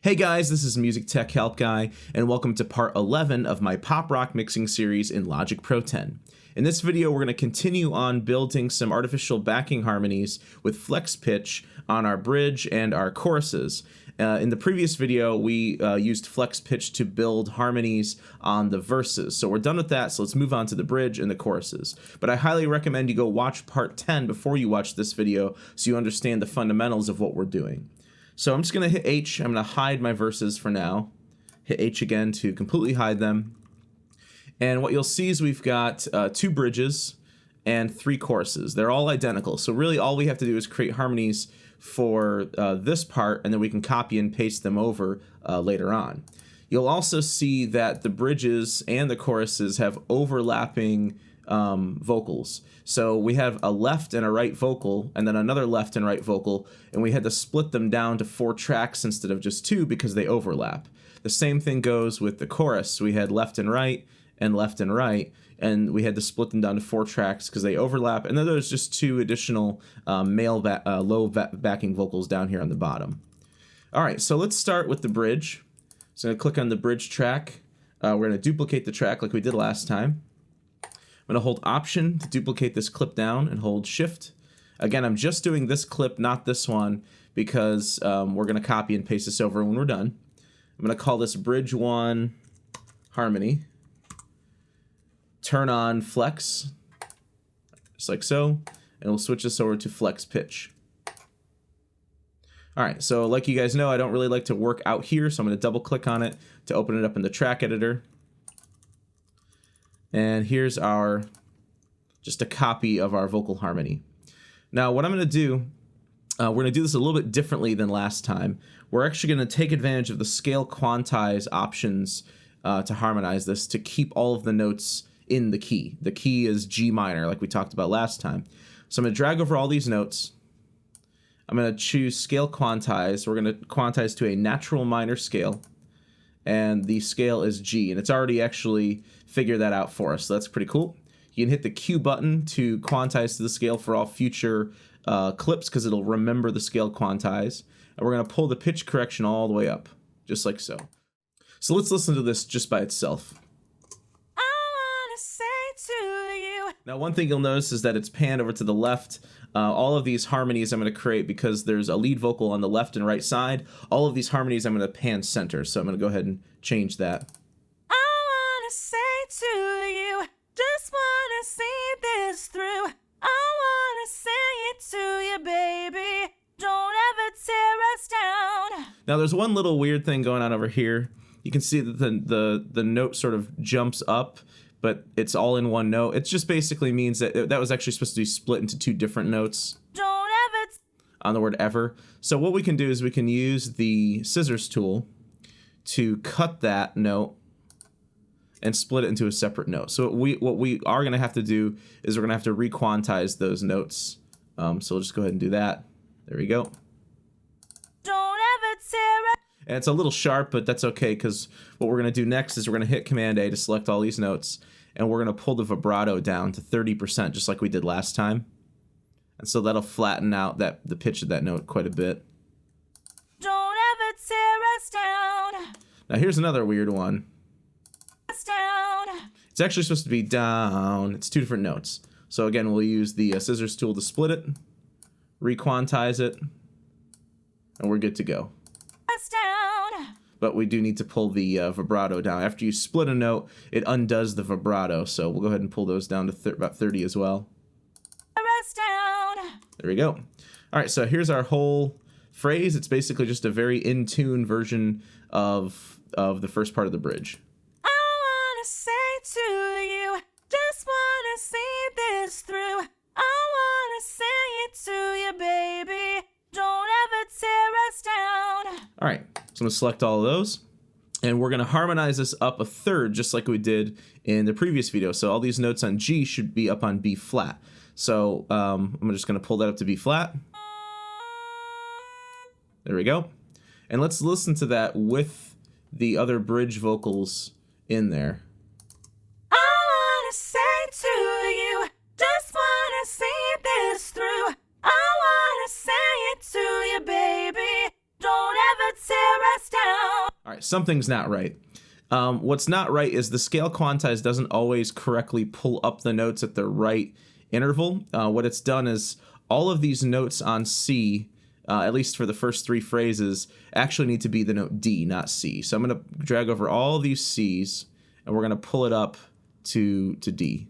Hey guys, this is MusicTechHelpGuy, and welcome to part 11 of my pop rock mixing series in Logic Pro 10. In this video, we're going to continue on building some artificial backing harmonies with flex pitch on our bridge and our choruses. In the previous video, we used flex pitch to build harmonies on the verses. So we're done with that, so let's move on to the bridge and the choruses. But I highly recommend you go watch part 10 before you watch this video so you understand the fundamentals of what we're doing. So I'm just going to hit H. I'm going to hide my verses for now. Hit H again to completely hide them. And what you'll see is we've got 2 bridges and 3 choruses. They're all identical. So really all we have to do is create harmonies for this part, and then we can copy and paste them over later on. You'll also see that the bridges and the choruses have overlapping vocals. So we have a left and a right vocal, and then another left and right vocal, and we had to split them down to 4 tracks instead of just 2 because they overlap. The same thing goes with the chorus. We had left and right, and we had to split them down to 4 tracks because they overlap, and then there's just 2 additional low backing vocals down here on the bottom. Alright, so let's start with the bridge. So I'm going to click on the bridge track. We're going to duplicate the track like we did last time. I'm going to hold Option to duplicate this clip down and hold Shift. Again, I'm just doing this clip, not this one, because we're going to copy and paste this over when we're done. I'm going to call this Bridge 1 Harmony. Turn on Flex, just like so, and we'll switch this over to Flex Pitch. Alright, so like you guys know, I don't really like to work out here, so I'm going to double click on it to open it up in the track editor. And here's just a copy of our vocal harmony. Now what I'm going to do, we're going to do this a little bit differently than last time. We're actually going to take advantage of the scale quantize options to harmonize this, to keep all of the notes in the key. The key is G minor, like we talked about last time. So I'm going to drag over all these notes. I'm going to choose scale quantize. We're going to quantize to a natural minor scale, and the scale is G, and it's already actually figured that out for us, so that's pretty cool. You can hit the Q button to quantize to the scale for all future clips, because it'll remember the scale quantize, and we're going to pull the pitch correction all the way up, just like so. So let's listen to this just by itself. Now one thing you'll notice is that it's panned over to the left. All of these harmonies I'm going to create, because there's a lead vocal on the left and right side, all of these harmonies I'm going to pan center, so I'm going to go ahead and change that. I want to say to you, just want to see this through. I want to say it to you, baby, don't ever tear us down. Now there's one little weird thing going on over here. You can see that the note sort of jumps up, but it's all in one note. It just basically means that that was actually supposed to be split into 2 different notes Don't ever on the word ever. So what we can do is we can use the scissors tool to cut that note and split it into a separate note. So what we are going to have to do is we're going to have to re-quantize those notes. So we'll just go ahead and do that. There we go. Don't ever tear us. And it's a little sharp, but that's okay, because what we're going to do next is we're going to hit Command A to select all these notes, and we're going to pull the vibrato down to 30%, just like we did last time. And so that'll flatten out the pitch of that note quite a bit. Don't ever tear us down. Now here's another weird one. Us down. It's actually supposed to be down. It's 2 different notes. So again, we'll use the scissors tool to split it, re-quantize it, and we're good to go. Us down. But we do need to pull the vibrato down. After you split a note, it undoes the vibrato, so we'll go ahead and pull those down to about 30 as well. Us down. There we go. All right, so here's our whole phrase. It's basically just a very in-tune version of the first part of the bridge. I want to say to you, just want to see this through. I want to say it to you, baby, don't ever tear us down. All right, so I'm going to select all of those, and we're going to harmonize this up a third, just like we did in the previous video. So all these notes on G should be up on B flat. So I'm just going to pull that up to B flat. There we go. And let's listen to that with the other bridge vocals in there. I want to say to you, just want to see this through. I want to say it to you, baby, don't ever tear us down. All right, something's not right. What's not right is the scale quantize doesn't always correctly pull up the notes at the right interval. What it's done is all of these notes on C, at least for the first 3 phrases, actually need to be the note D, not C. So I'm going to drag over all these C's, and we're going to pull it up to D.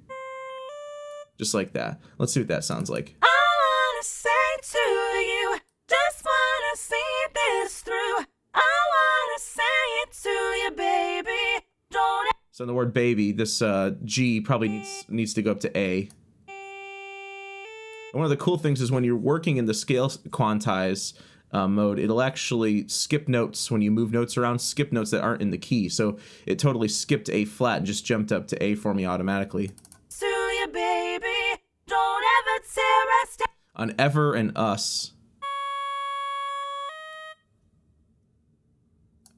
Just like that. Let's see what that sounds like. I wanna say to you, just wanna see this through. I wanna say it to you, baby. Don't. So in the word baby, this G probably needs to go up to A. And one of the cool things is when you're working in the scale quantize mode, it'll actually skip notes when you move notes around, skip notes that aren't in the key. So it totally skipped A flat and just jumped up to A for me automatically. To you, baby. Don't ever tear us down. On ever and us.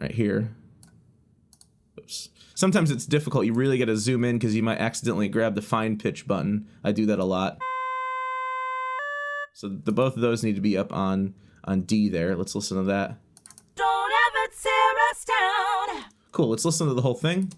Right here. Oops. Sometimes it's difficult. You really got to zoom in because you might accidentally grab the fine pitch button. I do that a lot. So both of those need to be up on D there. Let's listen to that. Don't ever tear us down. Cool. Let's listen to the whole thing.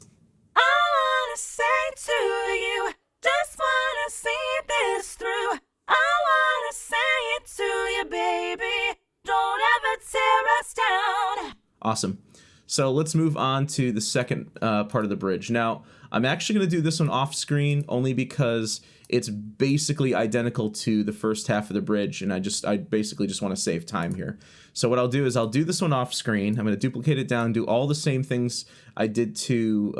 I wanna say to you, just wanna see this through. I wanna say it to you, baby. Don't ever tear us down. Awesome. So let's move on to the second part of the bridge. Now, I'm actually going to do this one off screen only because it's basically identical to the first half of the bridge, and I basically just want to save time here. So what I'll do is I'll do this one off screen. I'm going to duplicate it down, do all the same things I did to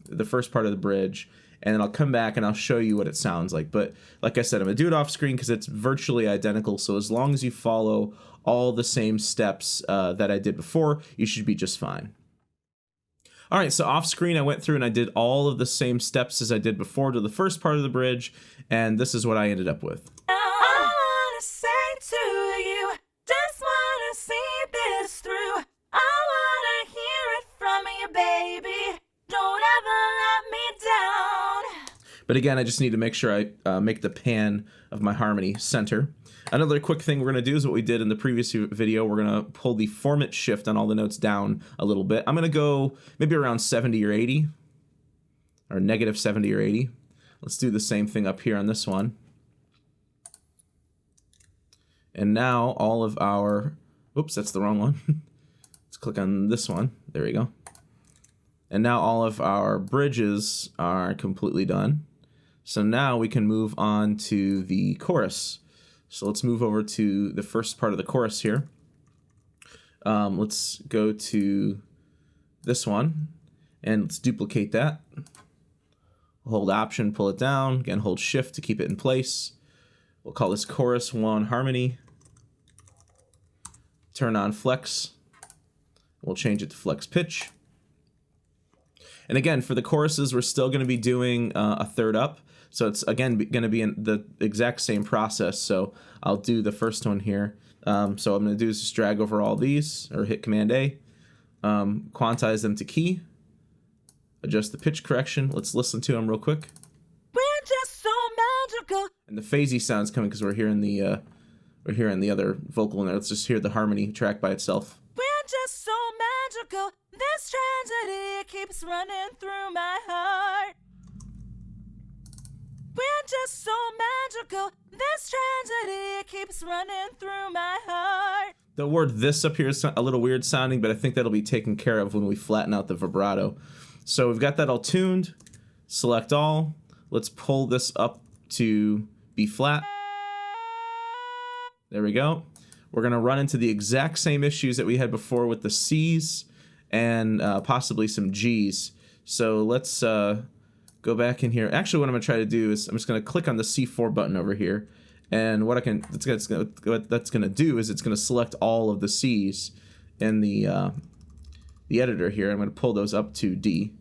the first part of the bridge, and then I'll come back and I'll show you what it sounds like. But like I said, I'm going to do it off screen because it's virtually identical. So as long as you follow all the same steps that I did before, you should be just fine. All right, so off screen, I went through and I did all of the same steps as I did before to the first part of the bridge, and this is what I ended up with. I wanna say to you, just wanna see this through. I wanna hear it from you, baby. Don't ever let me down. But again, I just need to make sure I make the pan of my harmony center. Another quick thing we're going to do is what we did in the previous video. We're going to pull the format shift on all the notes down a little bit. I'm going to go maybe around 70 or 80, or negative 70 or 80. Let's do the same thing up here on this one. And now all of our, oops, that's the wrong one. Let's click on this one. There we go. And now all of our bridges are completely done. So now we can move on to the chorus. So let's move over to the first part of the chorus here. Let's go to this one, and let's duplicate that. Hold Option, pull it down. Again, hold Shift to keep it in place. We'll call this Chorus 1 Harmony. Turn on Flex. We'll change it to Flex Pitch. And again, for the choruses, we're still going to be doing a third up. So it's, again, going to be in the exact same process. So I'll do the first one here. So what I'm going to do is just drag over all these, or hit Command A, quantize them to key, adjust the pitch correction. Let's listen to them real quick. We're just so magical. And the phasey sound's coming because we're hearing the other vocal in there. Let's just hear the harmony track by itself. We're just so magical. This tragedy keeps running through my heart. We're just so magical. This tragedy keeps running through my heart. The word "this" up here is a little weird sounding, but I think that'll be taken care of when we flatten out the vibrato. So we've got that all tuned. Select all. Let's pull this up to B flat. There we go. We're going to run into the exact same issues that we had before with the C's and possibly some G's. So let's go back in here. Actually, what I'm going to try to do is I'm just going to click on the C4 button over here. And what that's going to do is it's going to select all of the C's in the editor here. I'm going to pull those up to D.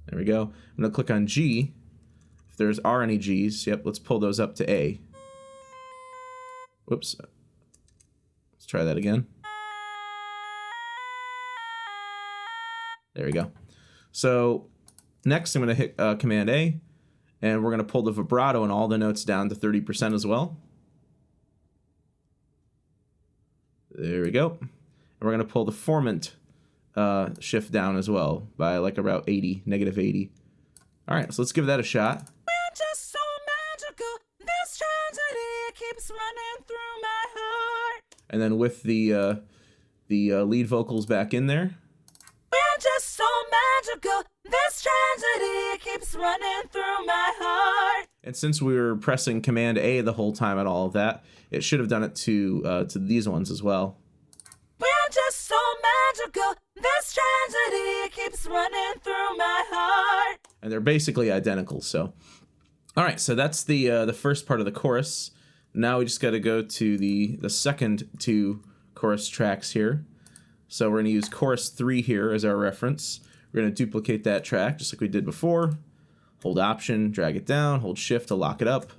There we go. I'm going to click on G. If are any G's, yep, let's pull those up to A. Whoops. Let's try that again. There we go. So next I'm going to hit Command A, and we're going to pull the vibrato and all the notes down to 30% as well. There we go. And we're going to pull the formant shift down as well by like about 80, negative 80. All right, so let's give that a shot. We're just so magical. This tragedy keeps running through my heart. And then with the lead vocals back in there. We're just so magical. This tragedy keeps running through my heart. And since we were pressing Command A the whole time and all of that, it should have done it to these ones as well. We're just so magical. This tragedy keeps running through my heart. And they're basically identical. So, all right. So that's the first part of the chorus. Now we just got to go to the second two chorus tracks here. So we're going to use chorus 3 here as our reference. We're going to duplicate that track just like we did before. Hold Option, drag it down, hold Shift to lock it up.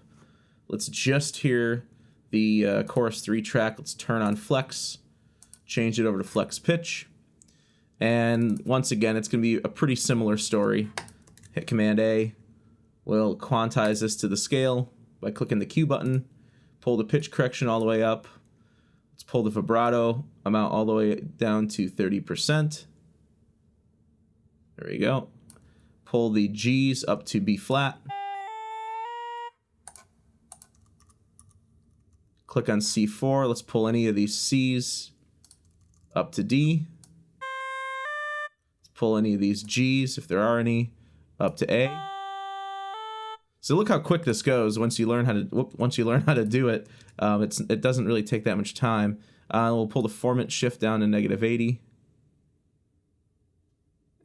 Let's just hear the chorus 3 track. Let's turn on Flex, change it over to Flex Pitch. And once again, it's going to be a pretty similar story. Hit Command A. We'll quantize this to the scale by clicking the Q button. Pull the pitch correction all the way up. Let's pull the vibrato amount all the way down to 30%. There we go. Pull the G's up to B flat. Click on C4. Let's pull any of these C's up to D. Let's pull any of these G's, if there are any, up to A. So look how quick this goes once you learn how to do it. It doesn't really take that much time. We'll pull the formant shift down to negative 80.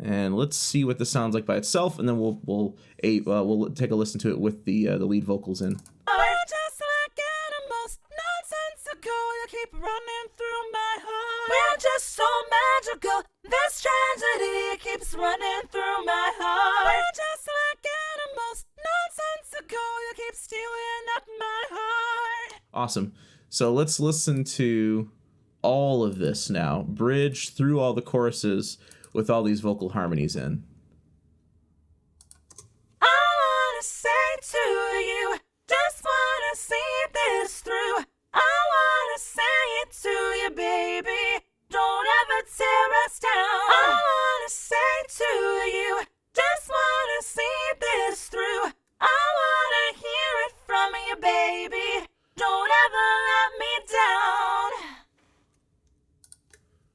And let's see what this sounds like by itself, and then we'll take a listen to it with the lead vocals in. We're just like animals, nonsensical. You keep running through my heart. We're just so magical. This tragedy keeps running through my heart. We're just like animals, nonsensical. You keep stealing up my heart. Awesome. So let's listen to all of this now. Bridge through all the choruses with all these vocal harmonies in. I wanna say to you, just wanna see this through. I wanna say it to you, baby. Don't ever tear us down. I wanna say to you, just wanna see this through. I wanna hear it from you, baby. Don't ever let me down.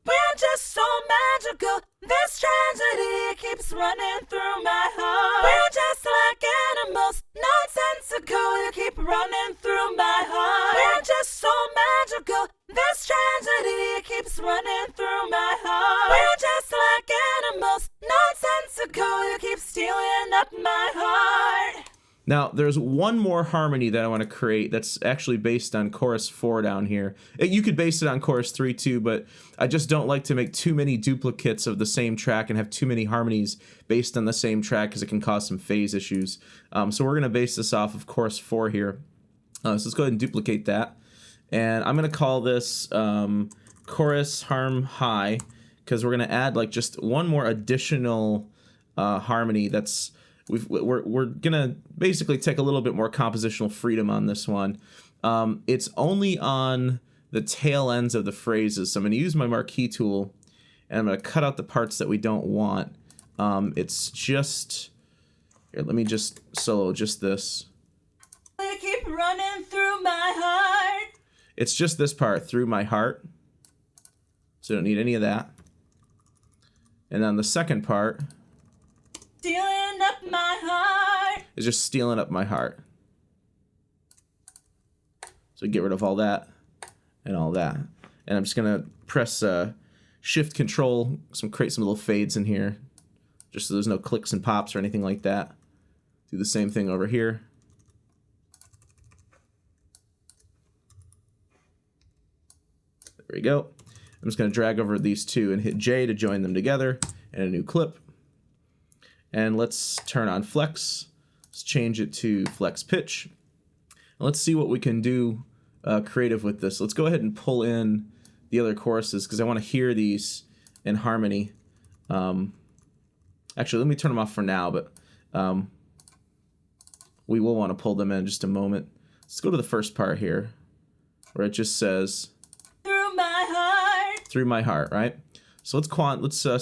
We're just so magical. This tragedy keeps running through my heart. We're just like animals, nonsensical. You keep running through my heart. We're just so magical. This tragedy keeps running through my heart. We're just like animals, nonsensical. You keep stealing up my heart. Now, there's one more harmony that I want to create that's actually based on chorus 4 down here. You could base it on chorus 3 too, but I just don't like to make too many duplicates of the same track and have too many harmonies based on the same track because it can cause some phase issues. So we're going to base this off of chorus 4 here. So let's go ahead and duplicate that. And I'm going to call this chorus harm high because we're going to add like just one more additional harmony that's... We're gonna basically take a little bit more compositional freedom on this one. It's only on the tail ends of the phrases, so I'm gonna use my marquee tool and I'm gonna cut out the parts that we don't want. It's just here. Let me just solo just this. You keep running through my heart. It's just this part, through my heart. So I don't need any of that. And then the second part. Stealing up my heart. Is just stealing up my heart. So get rid of all that and all that. And I'm just gonna press Shift Control, create some little fades in here, just so there's no clicks and pops or anything like that. Do the same thing over here. There we go. I'm just gonna drag over these two and hit J to join them together in a new clip. And let's turn on Flex. Let's change it to Flex Pitch. And let's see what we can do creative with this. Let's go ahead and pull in the other choruses because I want to hear these in harmony. Actually, let me turn them off for now, but we will want to pull them in just a moment. Let's go to the first part here where it just says, through my heart. through my heart, right? So let's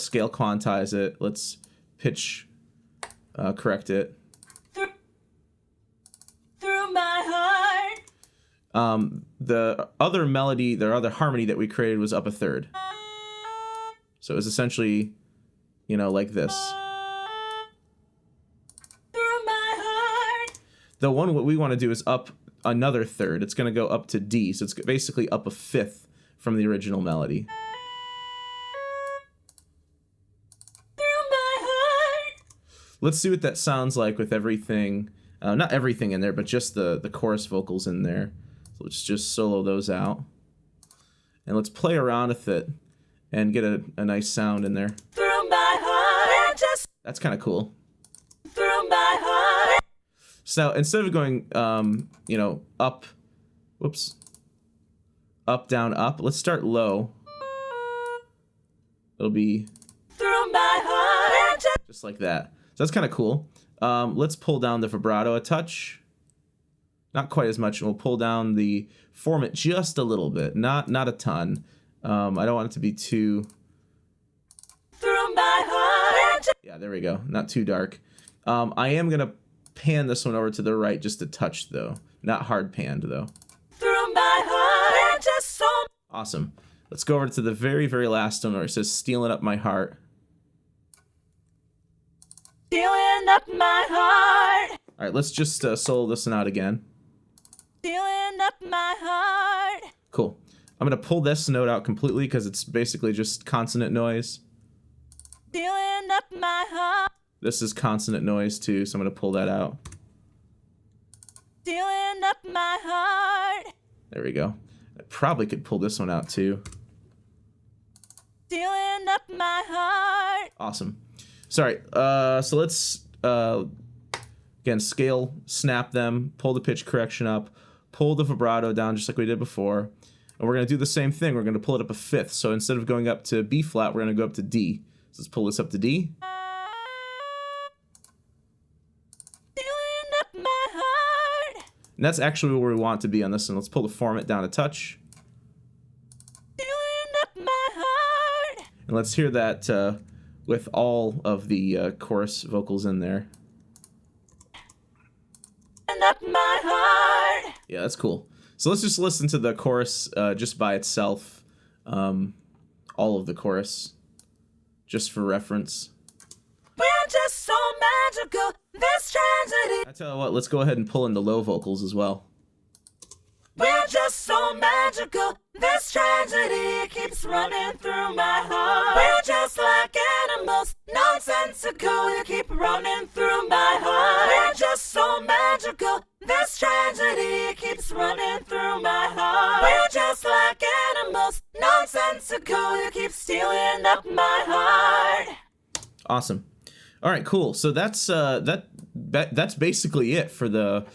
scale quantize it. Let's pitch correct it. Through my heart. The other melody, the other harmony that we created was up a third. So it was essentially, you know, like this. Through my heart. The one what we want to do is up another third. It's going to go up to D, so it's basically up a fifth from the original melody. Through my heart. Let's see what that sounds like with everything, not everything in there, but just the chorus vocals in there. So let's just solo those out. And let's play around with it and get a nice sound in there. Through my heart. And just That's kind of cool. through my heart. So instead of going, you know, up, whoops, up, down, up, let's start low. It'll be Through my heart. And just like that. So that's kind of cool. Let's pull down the vibrato a touch. Not quite as much. We'll pull down the formant just a little bit, not a ton. I don't want it to be too... through my heart. And Yeah, there we go. Not too dark. I am going to pan this one over to the right just a touch, though. Not hard panned, though. through my heart. And just so Awesome. Let's go over to the very, very last one where it says stealing up my heart. stealing up my heart. All right, let's just solo this one out again. Stealing up my heart. Cool. I'm going to pull this note out completely because it's basically just consonant noise. Stealing up my heart. This is consonant noise, too, so I'm going to pull that out. Stealing up my heart. There we go. I probably could pull this one out, too. Stealing up my heart. Awesome. Sorry. So let's, again, scale, snap them, pull the pitch correction up, pull the vibrato down just like we did before. And we're going to do the same thing. We're going to pull it up a fifth. So instead of going up to B flat, we're going to go up to D. So let's pull this up to D. Stealing up my heart. And that's actually where we want it to be on this one. Let's pull the formant down a touch. Stealing up my heart. And let's hear that with all of the chorus vocals in there. Stealing up my heart. Yeah, that's cool. So let's just listen to the chorus just by itself. All of the chorus, just for reference. We're just so magical. This tragedy. I tell you what, let's go ahead and pull in the low vocals as well. We're just so magical. This tragedy keeps running through my heart. We're just like animals, nonsensical. You keep running through my heart. We're just so magical. This tragedy keeps running through my heart. We're just like animals, nonsensical. You keep stealing up my heart. Awesome. All right, cool. So that's basically it for the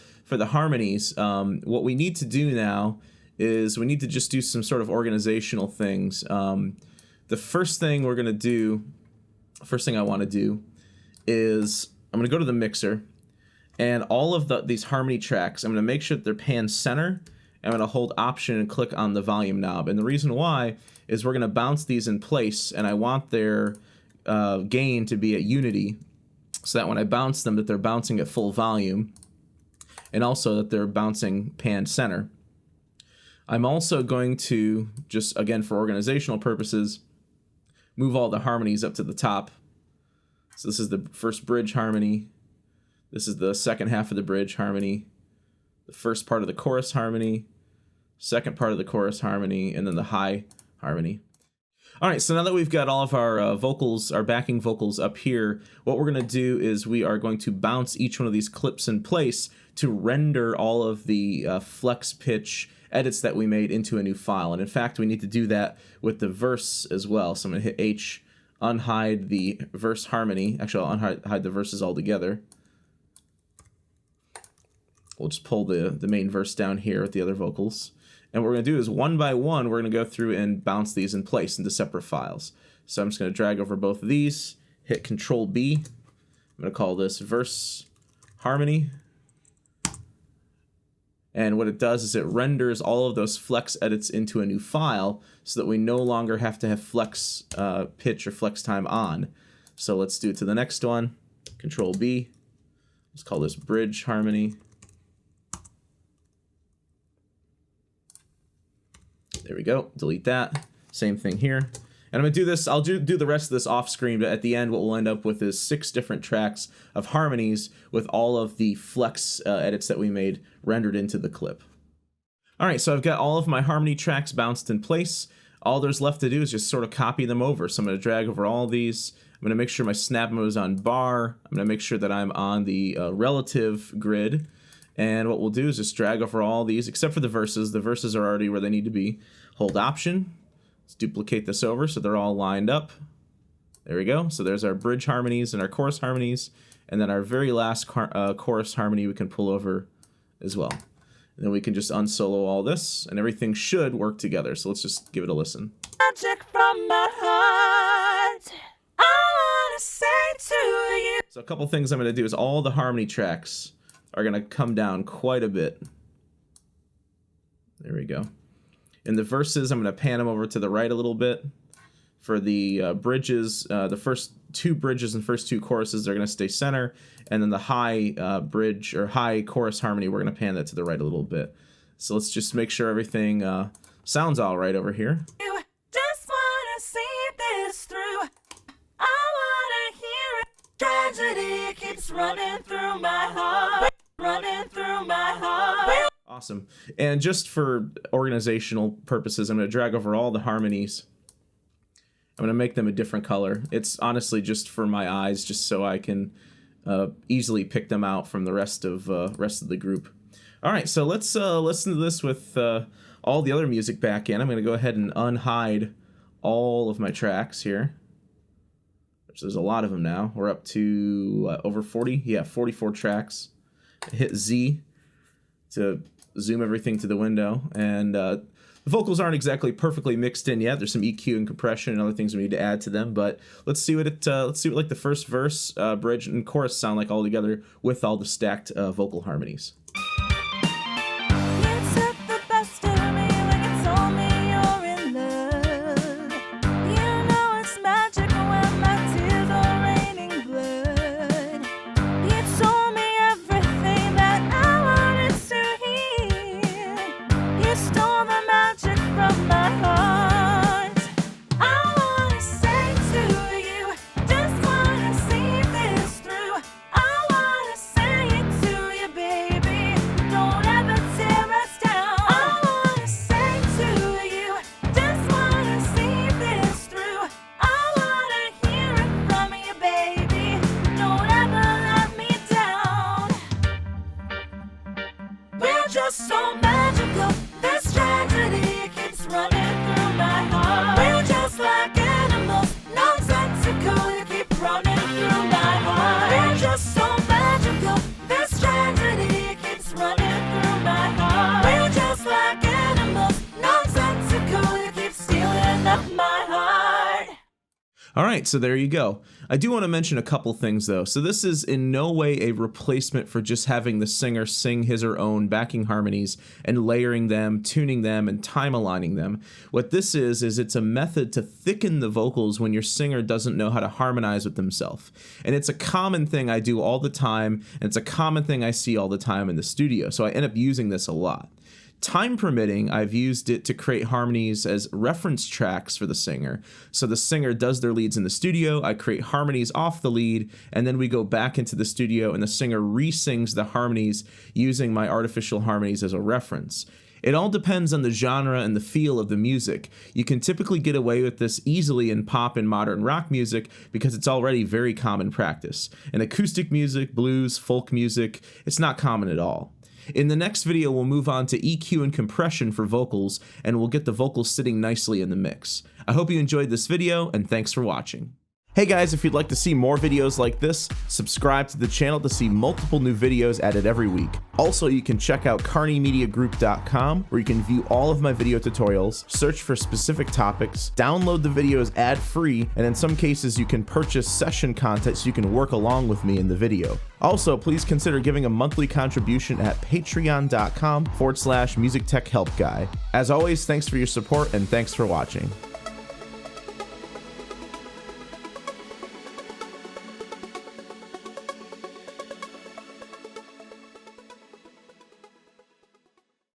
harmonies. What we need to do now is we need to just do some sort of organizational things. The first thing we're gonna do, first thing I want to do, is I'm gonna go to the mixer, and all of these harmony tracks, I'm gonna make sure that they're pan center. I'm gonna hold Option and click on the volume knob, and the reason why is we're gonna bounce these in place, and I want their gain to be at unity, so that when I bounce them, that they're bouncing at full volume, and also that they're bouncing pan center. I'm also going to, just again for organizational purposes, move all the harmonies up to the top. So this is the first bridge harmony. This is the second half of the bridge harmony. The first part of the chorus harmony. Second part of the chorus harmony. And then the high harmony. All right, so now that we've got all of our vocals, our backing vocals up here, what we're going to do is we are going to bounce each one of these clips in place to render all of the flex pitch edits that we made into a new file. And in fact, we need to do that with the verse as well. So I'm going to hit H, unhide the verse harmony. Actually, I'll unhide the verses altogether. We'll just pull the main verse down here with the other vocals. And what we're going to do is one by one, we're going to go through and bounce these in place into separate files. So I'm just going to drag over both of these, hit Control B. I'm going to call this verse harmony. And what it does is it renders all of those flex edits into a new file so that we no longer have to have flex pitch or flex time on. So let's do it to the next one. Control B. Let's call this bridge harmony. There we go. Delete that. Same thing here. And I'm going to do this, I'll do the rest of this off screen, but at the end what we'll end up with is 6 different tracks of harmonies with all of the flex edits that we made rendered into the clip. Alright, so I've got all of my harmony tracks bounced in place. All there's left to do is just sort of copy them over. So I'm going to drag over all of these. I'm going to make sure my snap mode is on bar. I'm going to make sure that I'm on the relative grid. And what we'll do is just drag over all these, except for the verses. The verses are already where they need to be. Hold Option. Let's duplicate this over so they're all lined up. There we go. So there's our bridge harmonies and our chorus harmonies. And then our very last chorus harmony we can pull over as well. And then we can just unsolo all this, and everything should work together. So let's just give it a listen. Magic from my heart, I wanna say to you. So a couple things I'm going to do is all the harmony tracks are going to come down quite a bit. There we go. In the verses, I'm going to pan them over to the right a little bit. For the bridges, the first 2 bridges and first 2 choruses, they're going to stay center. And then the high bridge or high chorus harmony, we're going to pan that to the right a little bit. So let's just make sure everything sounds all right over here. You just wanna see this through. I wanna hear it. Tragedy keeps running through my heart. Running through my heart. Awesome. And just for organizational purposes, I'm going to drag over all the harmonies. I'm going to make them a different color. It's honestly just for my eyes, just so I can easily pick them out from the rest of the group. All right, so let's listen to this with all the other music back in. I'm going to go ahead and unhide all of my tracks here, which there's a lot of them now. We're up to over 40. Yeah, 44 tracks. Hit Z to zoom everything to the window, and the vocals aren't exactly perfectly mixed in yet. There's some EQ and compression and other things we need to add to them, but let's see what like the first verse, bridge, and chorus sound like all together with all the stacked vocal harmonies. Just so magical, this tragedy keeps running through my heart. We're just like animals, nonsensical, you keep running through my heart. We're just so magical, this tragedy keeps running through my heart. We're just like animals, nonsensical, you keep stealing up my heart. All right, so there you go. I do want to mention a couple things though. So this is in no way a replacement for just having the singer sing his or own backing harmonies and layering them, tuning them, and time aligning them. What this is it's a method to thicken the vocals when your singer doesn't know how to harmonize with themselves. And it's a common thing I do all the time, and it's a common thing I see all the time in the studio, so I end up using this a lot. Time permitting, I've used it to create harmonies as reference tracks for the singer. So the singer does their leads in the studio, I create harmonies off the lead, and then we go back into the studio and the singer re-sings the harmonies using my artificial harmonies as a reference. It all depends on the genre and the feel of the music. You can typically get away with this easily in pop and modern rock music because it's already very common practice. In acoustic music, blues, folk music, it's not common at all. In the next video, we'll move on to EQ and compression for vocals, and we'll get the vocals sitting nicely in the mix. I hope you enjoyed this video, and thanks for watching. Hey guys, if you'd like to see more videos like this, subscribe to the channel to see multiple new videos added every week. Also, you can check out carnymediagroup.com, where you can view all of my video tutorials, search for specific topics, download the videos ad-free, and in some cases you can purchase session content so you can work along with me in the video. Also, please consider giving a monthly contribution at patreon.com/MusicTechHelpGuy. As always, thanks for your support and thanks for watching.